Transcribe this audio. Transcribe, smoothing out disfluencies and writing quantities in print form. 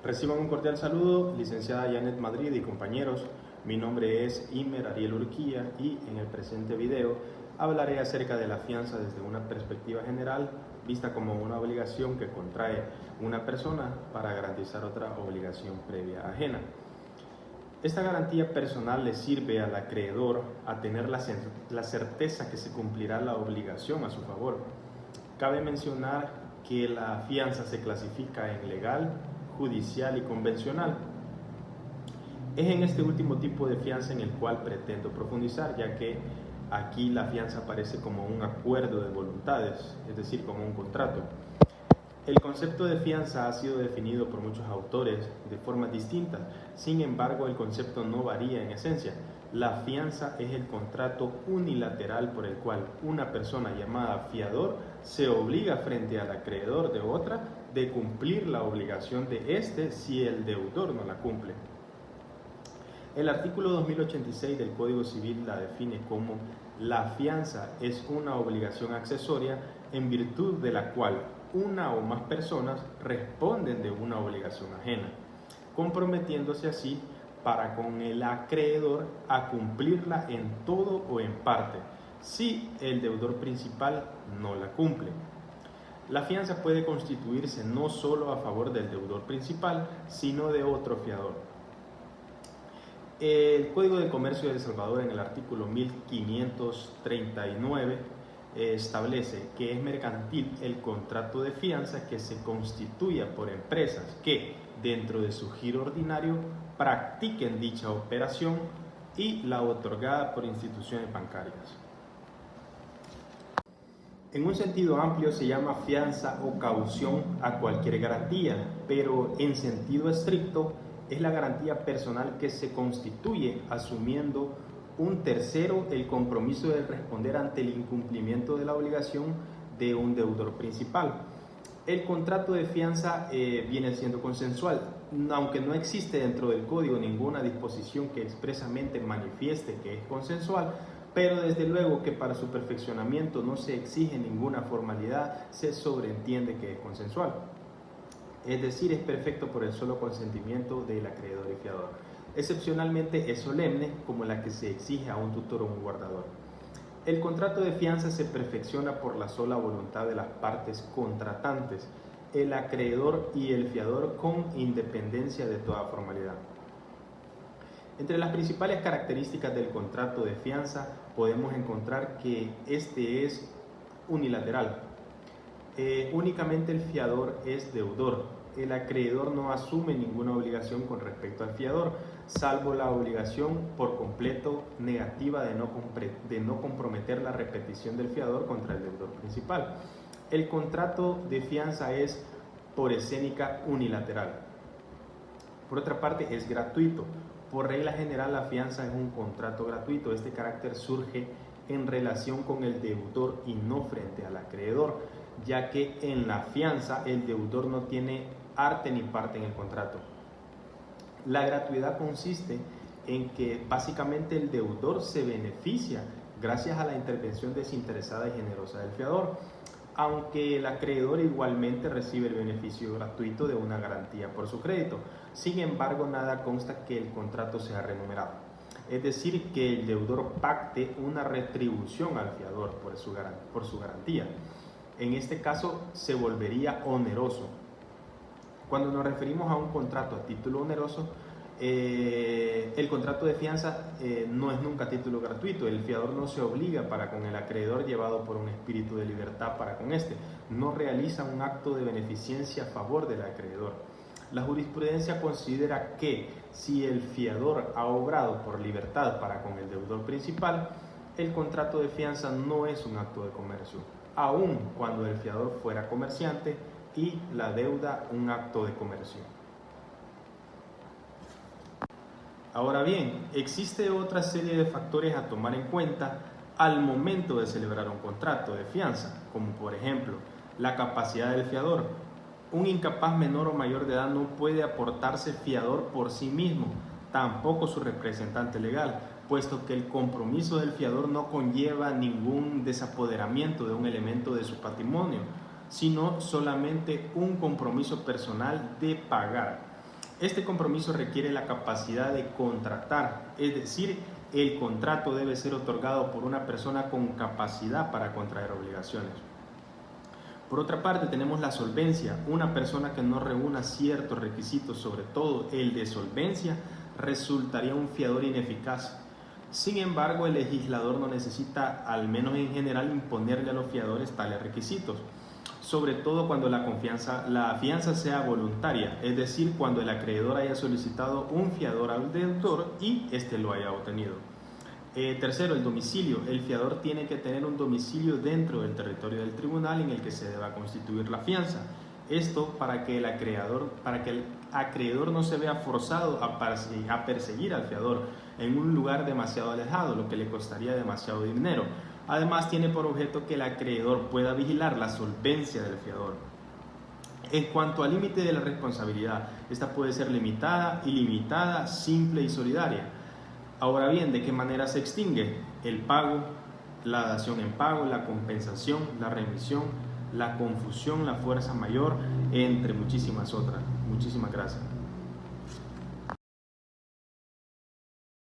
Reciban un cordial saludo, licenciada Janet Madrid y compañeros. Mi nombre es Imer Ariel Urquía y en el presente video hablaré acerca de la fianza desde una perspectiva general, vista como una obligación que contrae una persona para garantizar otra obligación previa ajena. Esta garantía personal le sirve al acreedor a tener la certeza que se cumplirá la obligación a su favor. Cabe mencionar que la fianza se clasifica en legal, judicial y convencional. Es en este último tipo de fianza en el cual pretendo profundizar, ya que aquí la fianza aparece como un acuerdo de voluntades, es decir, como un contrato. El concepto de fianza ha sido definido por muchos autores de formas distintas, sin embargo el concepto no varía en esencia. La fianza es el contrato unilateral por el cual una persona llamada fiador se obliga frente al acreedor de otra de cumplir la obligación de éste si el deudor no la cumple. El artículo 2086 del Código Civil la define como la fianza es una obligación accesoria en virtud de la cual una o más personas responden de una obligación ajena, comprometiéndose así para con el acreedor a cumplirla en todo o en parte, si el deudor principal no la cumple. La fianza puede constituirse no solo a favor del deudor principal, sino de otro fiador. El Código de Comercio de El Salvador, en el artículo 1539, establece que es mercantil el contrato de fianza que se constituya por empresas que, dentro de su giro ordinario, practiquen dicha operación y la otorgada por instituciones bancarias. En un sentido amplio se llama fianza o caución a cualquier garantía, pero en sentido estricto es la garantía personal que se constituye asumiendo un tercero el compromiso de responder ante el incumplimiento de la obligación de un deudor principal. El contrato de fianza viene siendo consensual, aunque no existe dentro del código ninguna disposición que expresamente manifieste que es consensual, pero desde luego que para su perfeccionamiento no se exige ninguna formalidad, se sobreentiende que es consensual. Es decir, es perfecto por el solo consentimiento del acreedor y fiador. Excepcionalmente es solemne, como la que se exige a un tutor o un guardador. El contrato de fianza se perfecciona por la sola voluntad de las partes contratantes, el acreedor y el fiador, con independencia de toda formalidad. Entre las principales características del contrato de fianza podemos encontrar que este es unilateral. Únicamente el fiador es deudor. El acreedor no asume ninguna obligación con respecto al fiador, salvo la obligación por completo negativa de no comprometer la repetición del fiador contra el deudor principal. El contrato de fianza es por escénica unilateral. Por otra parte, es gratuito. Por regla general, la fianza es un contrato gratuito. Este carácter surge en relación con el deudor y no frente al acreedor, ya que en la fianza el deudor no tiene arte ni parte en el contrato. La gratuidad consiste en que básicamente el deudor se beneficia gracias a la intervención desinteresada y generosa del fiador, aunque el acreedor igualmente recibe el beneficio gratuito de una garantía por su crédito. Sin embargo, nada consta que el contrato sea remunerado, es decir, que el deudor pacte una retribución al fiador por su garantía. En este caso se volvería oneroso. Cuando nos referimos a un contrato a título oneroso, el contrato de fianza no es nunca título gratuito. El fiador no se obliga para con el acreedor llevado por un espíritu de libertad para con este. No realiza un acto de beneficencia a favor del acreedor. La jurisprudencia considera que si el fiador ha obrado por libertad para con el deudor principal, el contrato de fianza no es un acto de comercio, aun cuando el fiador fuera comerciante y la deuda un acto de comercio. Ahora bien, existe otra serie de factores a tomar en cuenta al momento de celebrar un contrato de fianza, como por ejemplo la capacidad del fiador. Un incapaz menor o mayor de edad no puede aportarse fiador por sí mismo, tampoco su representante legal, puesto que el compromiso del fiador no conlleva ningún desapoderamiento de un elemento de su patrimonio, sino solamente un compromiso personal de pagar. Este compromiso requiere la capacidad de contratar, es decir, el contrato debe ser otorgado por una persona con capacidad para contraer obligaciones. Por otra parte, tenemos la solvencia. Una persona que no reúna ciertos requisitos, sobre todo el de solvencia, resultaría un fiador ineficaz. Sin embargo, el legislador no necesita, al menos en general, imponerle a los fiadores tales requisitos, sobre todo cuando la fianza sea voluntaria, es decir, cuando el acreedor haya solicitado un fiador al deudor y éste lo haya obtenido. Tercero, el domicilio. El fiador tiene que tener un domicilio dentro del territorio del tribunal en el que se deba constituir la fianza. Esto para que el acreedor no se vea forzado a perseguir al fiador en un lugar demasiado alejado, lo que le costaría demasiado dinero. Además, tiene por objeto que el acreedor pueda vigilar la solvencia del fiador. En cuanto al límite de la responsabilidad, esta puede ser limitada, ilimitada, simple y solidaria. Ahora bien, ¿de qué manera se extingue? El pago, la dación en pago, la compensación, la remisión, la confusión, la fuerza mayor, entre muchísimas otras. Muchísimas gracias.